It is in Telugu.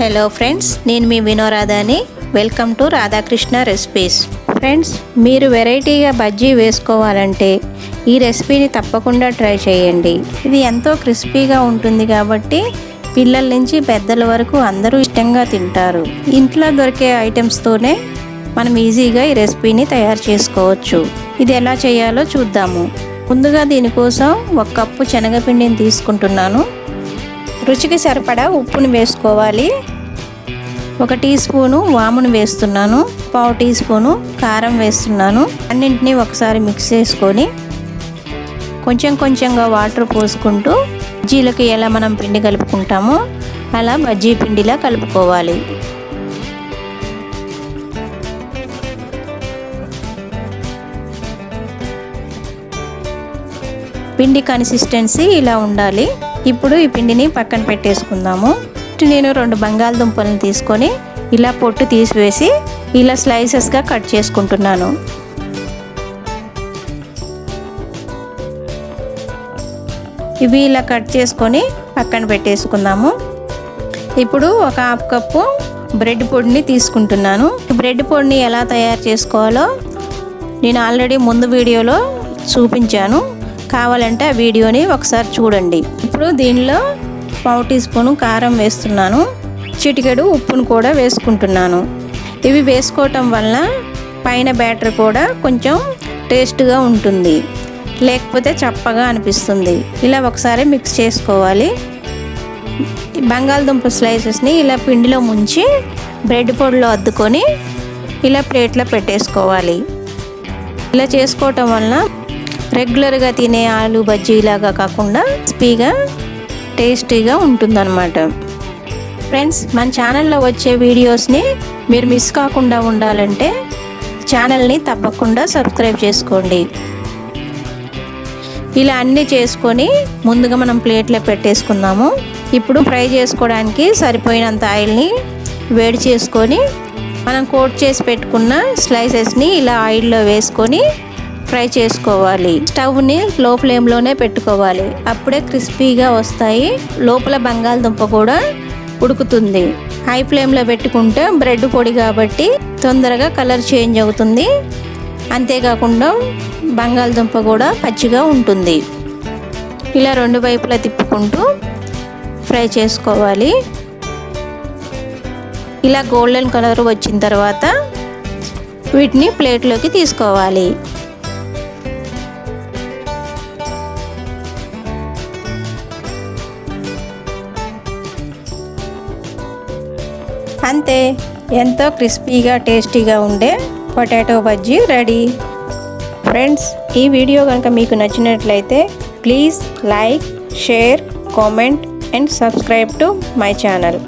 హలో ఫ్రెండ్స్, నేను మీ వినోరాధాని. Welcome to Radhakrishna recipes. Friends, మీరు వెరైటీగా బజ్జీ వేసుకోవాలంటే ఈ రెసిపీని తప్పకుండా ట్రై చేయండి. ఇది ఎంతో క్రిస్పీగా ఉంటుంది కాబట్టి పిల్లల నుంచి పెద్దల వరకు అందరూ ఇష్టంగా తింటారు. ఇంట్లో దొరికే ఐటమ్స్తోనే మనం ఈజీగా ఈ రెసిపీని తయారు చేసుకోవచ్చు. ఇది ఎలా చేయాలో చూద్దాము. ముందుగా దీనికోసం 1 కప్పు శనగపిండిని తీసుకుంటున్నాను. రుచికి సరిపడా ఉప్పుని వేసుకోవాలి. 1 టీ స్పూను వామును వేస్తున్నాను. 1/2 టీ స్పూను కారం వేస్తున్నాను. అన్నింటినీ ఒకసారి మిక్స్ చేసుకొని కొంచెం కొంచెంగా వాటర్ పోసుకుంటూ బజ్జీలకి ఎలా మనం పిండి కలుపుకుంటామో అలా బజ్జీ పిండిలా కలుపుకోవాలి. పిండి కన్సిస్టెన్సీ ఇలా ఉండాలి. ఇప్పుడు ఈ పిండిని పక్కన పెట్టేసుకుందాము. నేను 2 బంగాళదుంపలను తీసుకొని ఇలా పొట్టు తీసివేసి ఇలా స్లైసెస్గా కట్ చేసుకుంటున్నాను. ఇవి ఇలా కట్ చేసుకొని పక్కన పెట్టేసుకుందాము. ఇప్పుడు 1/2 కప్పు బ్రెడ్ పొడిని తీసుకుంటున్నాను. బ్రెడ్ పొడిని ఎలా తయారు చేసుకోవాలో నేను ఆల్రెడీ ముందు వీడియోలో చూపించాను. కావాలంటే ఆ వీడియోని ఒకసారి చూడండి. ఇప్పుడు దీనిలో 1/2 టీ స్పూను కారం వేస్తున్నాను. చిటికెడు ఉప్పును కూడా వేసుకుంటున్నాను. ఇవి వేసుకోవటం వల్ల పైన బ్యాటర్ కూడా కొంచెం టేస్ట్గా ఉంటుంది, లేకపోతే చప్పగా అనిపిస్తుంది. ఇలా ఒకసారి మిక్స్ చేసుకోవాలి. బంగాళదుంప స్లైసెస్ని ఇలా పిండిలో ముంచి బ్రెడ్ పొడిలో అద్దుకొని ఇలా ప్లేట్లో పెట్టేసుకోవాలి. ఇలా చేసుకోవటం వలన రెగ్యులర్గా తినే ఆలూ బజ్జీ లాగా కాకుండా క్రిస్పీగా టేస్టీగా ఉంటుందన్నమాట. ఫ్రెండ్స్, మన ఛానల్లో వచ్చే వీడియోస్ని మీరు మిస్ కాకుండా ఉండాలంటే ఛానల్ని తప్పకుండా సబ్స్క్రైబ్ చేసుకోండి. ఇలా అన్నీ చేసుకొని ముందుగా మనం ప్లేట్లో పెట్టేసుకుందాము. ఇప్పుడు ఫ్రై చేసుకోవడానికి సరిపోయినంత ఆయిల్ని వేడి చేసుకొని మనం కోట్ చేసి పెట్టుకున్న స్లైసెస్ని ఇలా ఆయిల్లో వేసుకొని ఫ్రై చేసుకోవాలి. స్టవ్ని లో ఫ్లేమ్లోనే పెట్టుకోవాలి. అప్పుడే క్రిస్పీగా వస్తాయి. లోపల బంగాళదుంప కూడా ఉడుకుతుంది. హై ఫ్లేమ్లో పెట్టుకుంటే బ్రెడ్ పొడి కాబట్టి తొందరగా కలర్ చేంజ్ అవుతుంది. అంతేకాకుండా బంగాళదుంప కూడా పచ్చిగా ఉంటుంది. ఇలా 2 వైపులా తిప్పుకుంటూ ఫ్రై చేసుకోవాలి. ఇలా గోల్డెన్ కలర్ వచ్చిన తర్వాత వీటిని ప్లేట్లోకి తీసుకోవాలి. అంతే, ఎంతో క్రిస్పీగా టేస్టీగా ఉండే పొటాటో బజ్జీ రెడీ. ఫ్రెండ్స్, ఈ వీడియో కనుక మీకు నచ్చినట్లయితే please like, share, comment and subscribe to my channel.